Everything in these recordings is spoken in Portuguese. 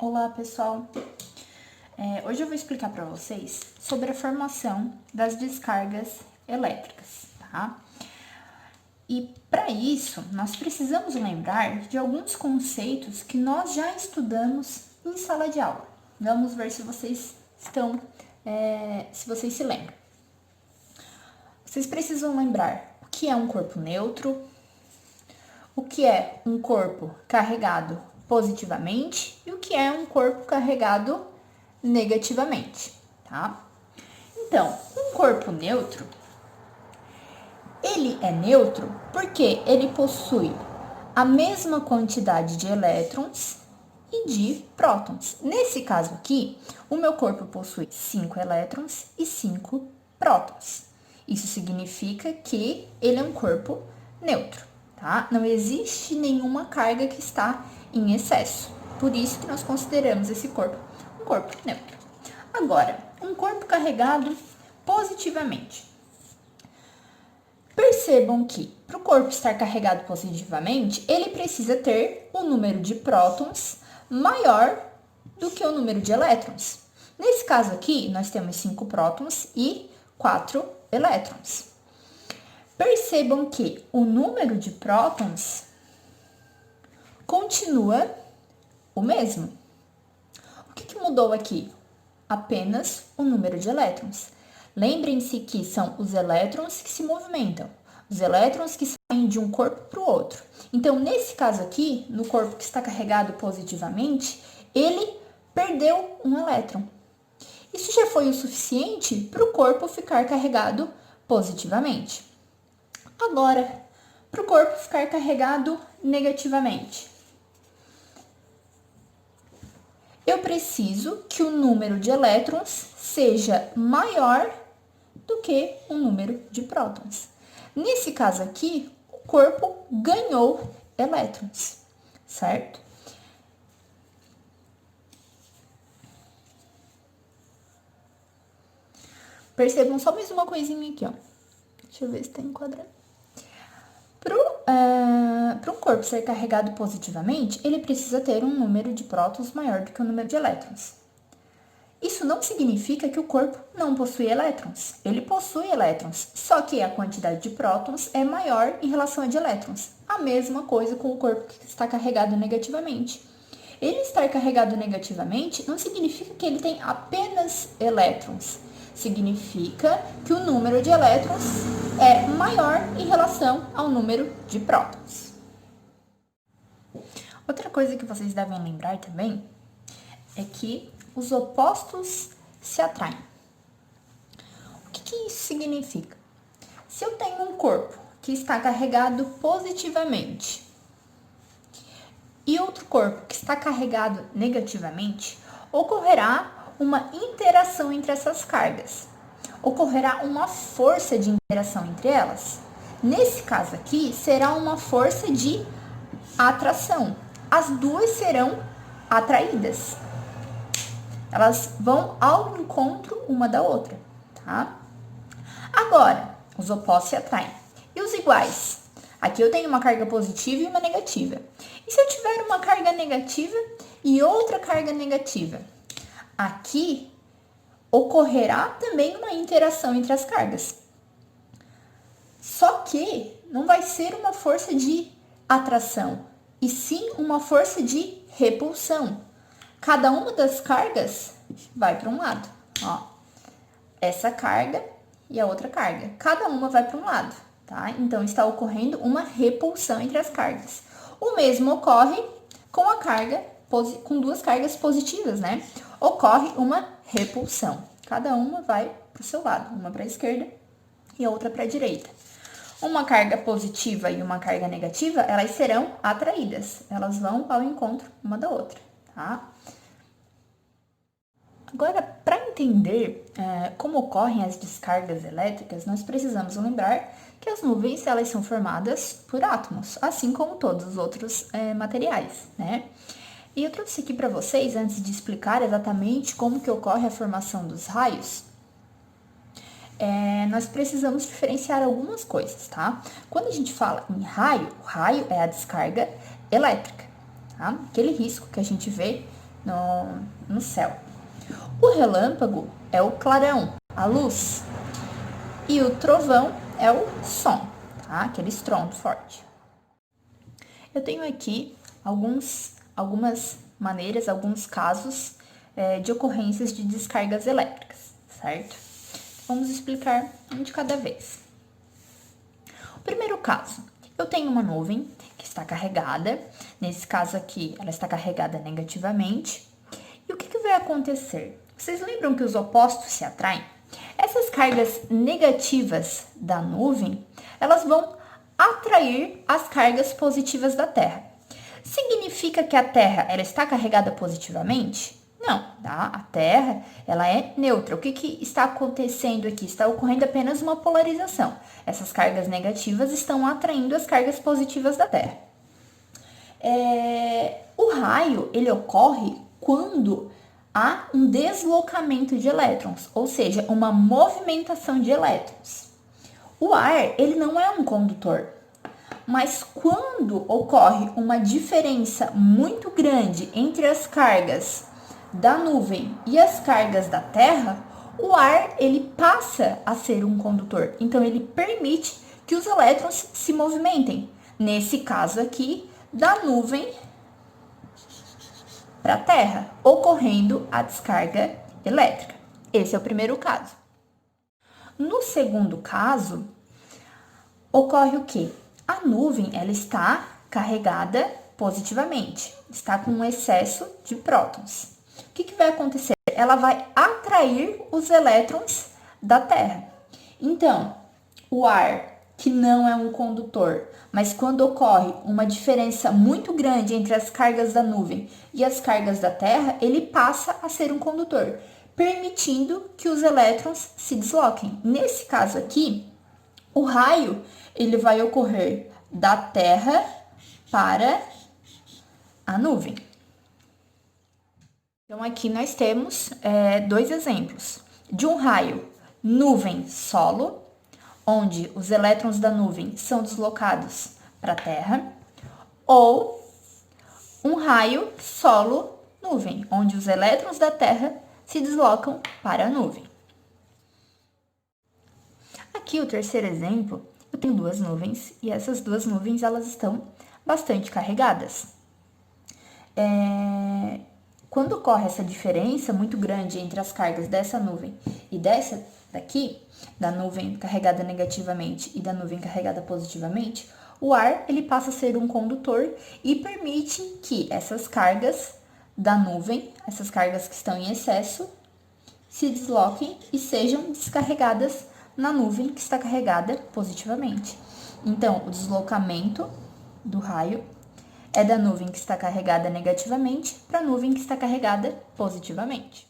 Olá, pessoal! Hoje eu vou explicar para vocês sobre a formação das descargas elétricas, tá? E para isso, nós precisamos lembrar de alguns conceitos que nós já estudamos em sala de aula. Vamos ver se vocês se vocês se lembram. Vocês precisam lembrar o que é um corpo neutro, o que é um corpo carregado positivamente e o que é um corpo carregado negativamente, tá? Então, um corpo neutro, ele é neutro porque ele possui a mesma quantidade de elétrons e de prótons. Nesse caso aqui, o meu corpo possui 5 elétrons e 5 prótons. Isso significa que ele é um corpo neutro, tá? Não existe nenhuma carga que está em excesso. Por isso que nós consideramos esse corpo um corpo neutro. Agora, um corpo carregado positivamente. Percebam que, para o corpo estar carregado positivamente, ele precisa ter um número de prótons maior do que o número de elétrons. Nesse caso aqui, nós temos 5 prótons e 4 elétrons. Percebam que o número de prótons continua o mesmo. O que mudou aqui? Apenas o número de elétrons. Lembrem-se que são os elétrons que se movimentam, os elétrons que saem de um corpo para o outro. Então, nesse caso aqui, no corpo que está carregado positivamente, ele perdeu um elétron. Isso já foi o suficiente para o corpo ficar carregado positivamente. Agora, para o corpo ficar carregado negativamente. Eu preciso que o número de elétrons seja maior do que o número de prótons. Nesse caso aqui, o corpo ganhou elétrons, certo? Percebam só mais uma coisinha aqui, ó. Deixa eu ver se está enquadrando. Para um corpo ser carregado positivamente, ele precisa ter um número de prótons maior do que o número de elétrons. Isso não significa que o corpo não possui elétrons. Ele possui elétrons, só que a quantidade de prótons é maior em relação a de elétrons. A mesma coisa com o corpo que está carregado negativamente. Ele estar carregado negativamente não significa que ele tem apenas elétrons. Significa que o número de elétrons é maior em relação ao número de prótons. Outra coisa que vocês devem lembrar também é que os opostos se atraem. O que isso significa? Se eu tenho um corpo que está carregado positivamente e outro corpo que está carregado negativamente, ocorrerá uma interação entre essas cargas. Ocorrerá uma força de interação entre elas. Nesse caso aqui, será uma força de atração. As duas serão atraídas. Elas vão ao encontro uma da outra, tá? Agora, os opostos se atraem. E os iguais? Aqui eu tenho uma carga positiva e uma negativa. E se eu tiver uma carga negativa e outra carga negativa? Aqui ocorrerá também uma interação entre as cargas. Só que não vai ser uma força de atração, e sim uma força de repulsão. Cada uma das cargas vai para um lado. Ó, essa carga e a outra carga. Cada uma vai para um lado, tá? Então, está ocorrendo uma repulsão entre as cargas. O mesmo ocorre com a carga, com duas cargas positivas, né? Ocorre uma repulsão. Cada uma vai para o seu lado, uma para a esquerda e a outra para a direita. Uma carga positiva e uma carga negativa, elas serão atraídas. Elas vão ao encontro uma da outra, tá? Agora, para entender como ocorrem as descargas elétricas, nós precisamos lembrar que as nuvens, elas são formadas por átomos, assim como todos os outros materiais, né? E eu trouxe aqui para vocês, antes de explicar exatamente como que ocorre a formação dos raios, nós precisamos diferenciar algumas coisas, tá? Quando a gente fala em raio, o raio é a descarga elétrica, tá? Aquele risco que a gente vê no céu. O relâmpago é o clarão, a luz. E o trovão é o som, tá? Aquele estrondo forte. Eu tenho aqui algumas maneiras, alguns casos de ocorrências de descargas elétricas, certo? Vamos explicar um de cada vez. O primeiro caso, eu tenho uma nuvem que está carregada. Nesse caso aqui, ela está carregada negativamente. E o que vai acontecer? Vocês lembram que os opostos se atraem? Essas cargas negativas da nuvem, elas vão atrair as cargas positivas da Terra. Significa que a Terra ela está carregada positivamente? Não, tá? A Terra ela é neutra. O que está acontecendo aqui? Está ocorrendo apenas uma polarização. Essas cargas negativas estão atraindo as cargas positivas da Terra. O raio ele ocorre quando há um deslocamento de elétrons, ou seja, uma movimentação de elétrons. O ar, ele não é um condutor, mas quando ocorre uma diferença muito grande entre as cargas da nuvem e as cargas da Terra, o ar, ele passa a ser um condutor. Então, ele permite que os elétrons se movimentem. Nesse caso aqui, da nuvem para a Terra, ocorrendo a descarga elétrica. Esse é o primeiro caso. No segundo caso, ocorre o quê? A nuvem ela está carregada positivamente, está com um excesso de prótons. O que vai acontecer? Ela vai atrair os elétrons da Terra. Então, o ar, que não é um condutor, mas quando ocorre uma diferença muito grande entre as cargas da nuvem e as cargas da Terra, ele passa a ser um condutor, permitindo que os elétrons se desloquem. Nesse caso aqui, o raio ele vai ocorrer da Terra para a nuvem. Então, aqui nós temos dois exemplos de um raio nuvem-solo, onde os elétrons da nuvem são deslocados para a Terra, ou um raio solo-nuvem, onde os elétrons da Terra se deslocam para a nuvem. Aqui o terceiro exemplo, eu tenho duas nuvens e essas duas nuvens elas estão bastante carregadas. Quando ocorre essa diferença muito grande entre as cargas dessa nuvem e dessa daqui, da nuvem carregada negativamente e da nuvem carregada positivamente, o ar ele passa a ser um condutor e permite que essas cargas da nuvem, essas cargas que estão em excesso, se desloquem e sejam descarregadas na nuvem que está carregada positivamente. Então, o deslocamento do raio é da nuvem que está carregada negativamente para a nuvem que está carregada positivamente.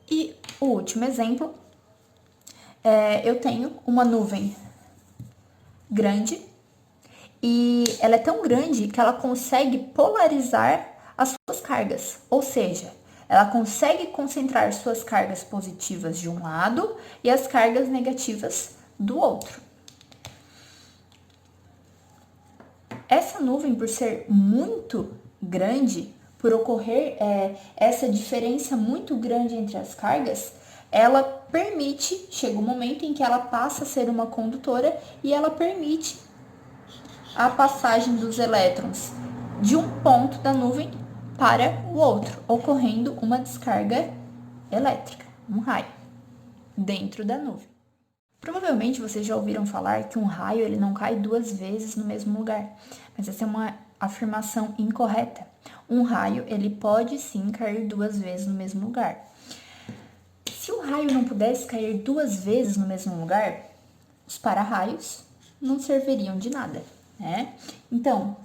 E o último exemplo, eu tenho uma nuvem grande e ela é tão grande que ela consegue polarizar as suas cargas, ou seja, ela consegue concentrar suas cargas positivas de um lado e as cargas negativas do outro. Essa nuvem, por ser muito grande, por ocorrer essa diferença muito grande entre as cargas, ela permite, chega um momento em que ela passa a ser uma condutora e ela permite a passagem dos elétrons de um ponto da nuvem para o outro, ocorrendo uma descarga elétrica, um raio, dentro da nuvem. Provavelmente vocês já ouviram falar que um raio ele não cai duas vezes no mesmo lugar, mas essa é uma afirmação incorreta. Um raio ele pode sim cair duas vezes no mesmo lugar. Se o raio não pudesse cair duas vezes no mesmo lugar, os para-raios não serviriam de nada, né? Então,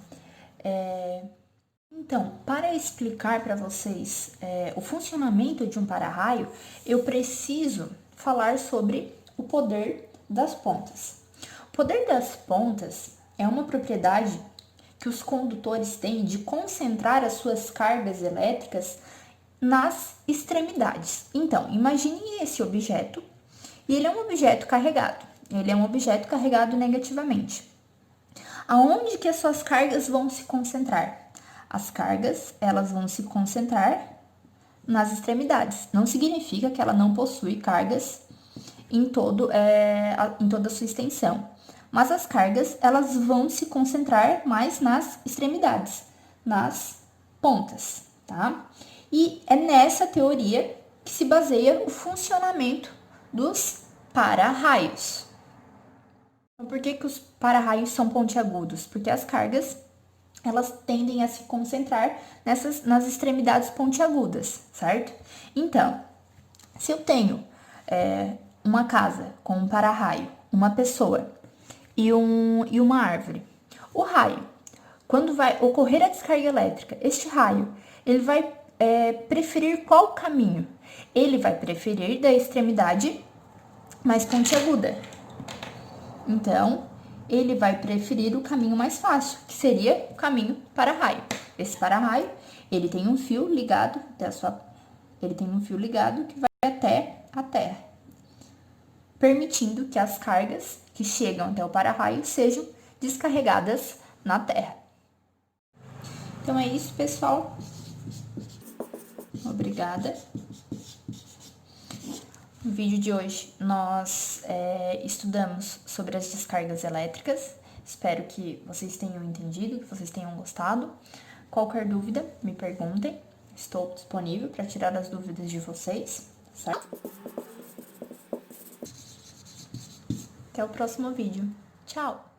para explicar para vocês o funcionamento de um para-raio, eu preciso falar sobre o poder das pontas. O poder das pontas é uma propriedade que os condutores têm de concentrar as suas cargas elétricas nas extremidades. Então, imagine esse objeto, e ele é um objeto carregado. Ele é um objeto carregado negativamente. Aonde que as suas cargas vão se concentrar? as cargas, elas vão se concentrar nas extremidades. Não significa que ela não possui cargas em toda a sua extensão. Mas as cargas, elas vão se concentrar mais nas extremidades, nas pontas, tá? E é nessa teoria que se baseia o funcionamento dos para-raios. Então, por que os para-raios são pontiagudos? Porque as cargas, elas tendem a se concentrar nas extremidades pontiagudas, certo? Então, se eu tenho uma casa com um para-raio, uma pessoa e uma árvore, o raio, quando vai ocorrer a descarga elétrica, este raio, ele vai preferir qual caminho? Ele vai preferir da extremidade mais pontiaguda. Então, ele vai preferir o caminho mais fácil, que seria o caminho para-raio. Esse para-raio, ele tem um fio ligado que vai até a Terra, permitindo que as cargas que chegam até o para-raio sejam descarregadas na Terra. Então é isso, pessoal. Obrigada. No vídeo de hoje, nós estudamos sobre as descargas elétricas. Espero que vocês tenham entendido, que vocês tenham gostado. Qualquer dúvida, me perguntem. Estou disponível para tirar as dúvidas de vocês, certo? Até o próximo vídeo. Tchau!